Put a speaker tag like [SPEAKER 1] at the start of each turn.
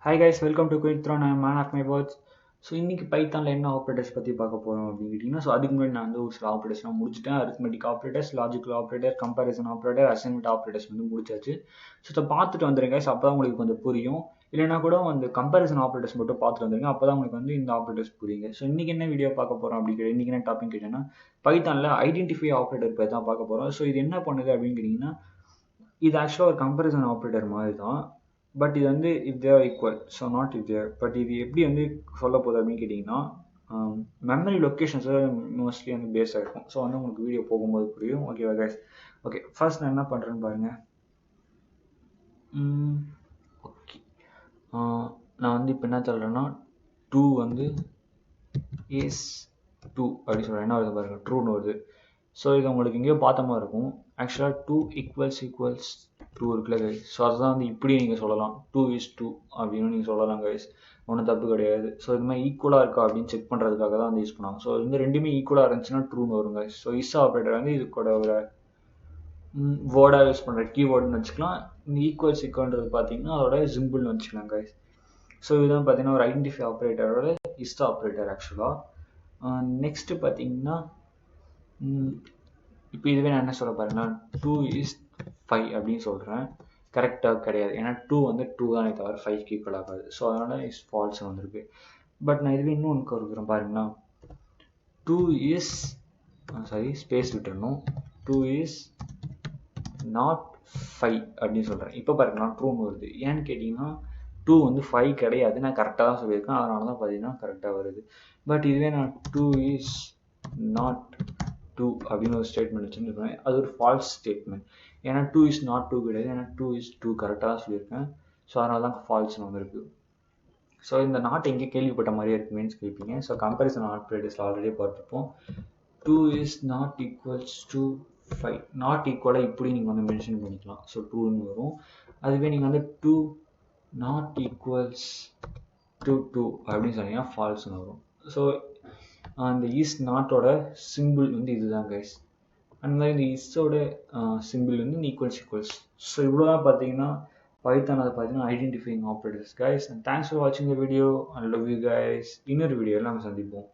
[SPEAKER 1] Hi guys, welcome to Quick Throw. I'm man of my words. So இன்றைக்கி பைத்தானில் என்ன operators பற்றி பார்க்க போகிறோம் அப்படின்னு கேட்டிங்கன்னா, ஸோ அதுக்கு முன்னாடி நான் ஒரு சில ஆப்ரேட்டர்ஸ்லாம் முடிச்சுட்டேன். Arithmetic operators, logical operator, comparison operator, assignment operators முடிச்சாச்சு. ஸோ இதை பார்த்துட்டு வந்துருங்க. ஸோ அப்போ தான் உங்களுக்கு கொஞ்சம் புரியும். இல்லைனா கூட அந்த கம்பேரிசன் ஆப்ரேட்டர்ஸ் மட்டும் பார்த்துட்டு வந்துருங்க. அப்போ தான் உங்களுக்கு இந்த ஆப்ரேட்டர்ஸ் புரியுங்க. ஸோ இன்றைக்கி என்ன வீடியோ பார்க்க போகிறோம் அப்படின்னு இன்றைக்கி என்ன டாபிக் கேட்டீங்கன்னா, பைத்தானில் ஐடென்டிஃபை ஆப்ரேட்டர் பற்றி தான் பார்க்க போகிறோம். ஸோ இது என்ன பண்ணுது அப்படின்னு கேட்டிங்கன்னா, இது ஆக்சுவலாக ஒரு கம்பேரிசன் ஆப்ரேட்டர் மாதிரி தான். பட் இது if there equal, so not if there. But இது எப்படி சொல்ல போகுது அப்படின்னு கேட்டிங்கன்னா, மெமரி லொக்கேஷன்ஸை மோஸ்ட்லி பேஸ் ஆகிருக்கும். ஸோ உங்களுக்கு வீடியோ போகும்போது புரியும். ஓகேவா கைஸ்? ஓகே, ஃபர்ஸ்ட் நான் என்ன பண்ணுறேன்னு பாருங்கள். ஓகே, நான் இப்போ என்ன சொல்கிறேன்னா, 2 இஸ் 2 அப்படின்னு சொல்கிறேன். என்ன வருது பாருங்கள், ட்ரூன்னு வருது. ஸோ இது உங்களுக்கு எங்கேயோ பார்த்த மாதிரி இருக்கும். ஆக்சுவலாக 2 ஈக்குவல்ஸ் 2 இருக்குல்ல கைஸ். ஸோ அதுதான் இப்படி நீங்கள் சொல்லலாம், 2 is 2 அப்படின்னு நீங்கள் சொல்லலாம் கைஸ். ஒன்றும் தப்பு கிடையாது. ஸோ இது மாதிரி ஈக்குவலாக இருக்கா அப்படின்னு செக் பண்ணுறதுக்காக தான் யூஸ் பண்ணுவாங்க. ஸோ ரெண்டுமே ஈக்குவலாக இருந்துச்சுன்னா ட்ரூன்னு வரும் கைஸ். ஸோ இஸ் ஆப்ரேட்டர் இது கூட ஒரு வேர்டாக யூஸ் பண்ணுற கீவேர்டுன்னு வச்சுக்கலாம். இந்த ஈக்குவல்ன்றது பார்த்தீங்கன்னா அதோட சிம்பிள்னு வச்சுக்கலாம் கைஸ். ஸோ இதுதான் பார்த்தீங்கன்னா ஒரு ஐடென்டிஃபை ஆப்ரேட்டரோட இஸ் ஆப்ரேட்டர் ஆக்சுவலாக. நெக்ஸ்ட்டு பார்த்தீங்கன்னா, இப்போ இதுவே நான் என்ன சொல்ல பாருங்கன்னா, 2 is 5 அப்படின்னு சொல்கிறேன். கரெக்டாக கிடையாது. ஏன்னா 2 தானே தவிர 5க்கு ஈக்குவல் ஆகாது. ஸோ அதனால் இஸ் ஃபால்ஸ் வந்திருக்கு. பட் நான் இதுவே இன்னொன்று கொடுக்குறேன் பாருங்கன்னா, 2 is ஸ்பேஸ் விட்டுறணும், 2 is not 5 அப்படின்னு சொல்கிறேன். இப்போ பாருங்கன்னா ட்ரூன்னு வருது. ஏன்னு கேட்டிங்கன்னா 2 5 கிடையாது. நான் கரெக்டாக தான் சொல்லியிருக்கேன். அதனால தான் பார்த்தீங்கன்னா கரெக்டாக வருது. பட் இதுவே நான் 2 is not 2 அப்படின்னு ஒரு ஸ்டேட்மெண்ட் வச்சுருக்கேன். அது ஒரு ஃபால்ஸ் ஸ்டேட்மெண்ட். ஏன்னா 2 is not 2 கிடையாது. ஏன்னா 2 is 2 கரெக்டாக தான் சொல்லியிருக்கேன். ஸோ அதனால தான் ஃபால்ஸ்னு வந்திருக்கு. ஸோ இந்த நாட் எங்கே கேள்விப்பட்ட மாதிரியே இருக்குமேன்னு கேட்பீங்க. ஸோ கம்பேரிசன் ஆப்ரேட்டர்ஸில் ஆல்ரெடி பார்த்துப்போம். 2 is not equals to 5. Not ஈக்குவலாக இப்படி நீங்கள் மென்ஷன் பண்ணிக்கலாம். ஸோ ட்ரூன்னு வரும். அதுவே நீங்கள் 2 not equals to 2 அப்படின்னு சொன்னீங்கன்னா ஃபால்ஸ்னு வரும். ஸோ அந்த இஸ் நாட்டோட சிம்பிள் இதுதான் கைஸ். அந்த மாதிரி இந்த இஸ்ஸோட சிம்பிள் ஈக்குவல்ஸ். ஸோ இவ்வளோ தான் பார்த்தீங்கன்னா பைத்தான் அதை பார்த்தீங்கன்னா identifying operators guys. And thanks for வாட்சிங் the video. I love you guys. இன்னொரு வீடியோவில் நம்ம சந்திப்போம்.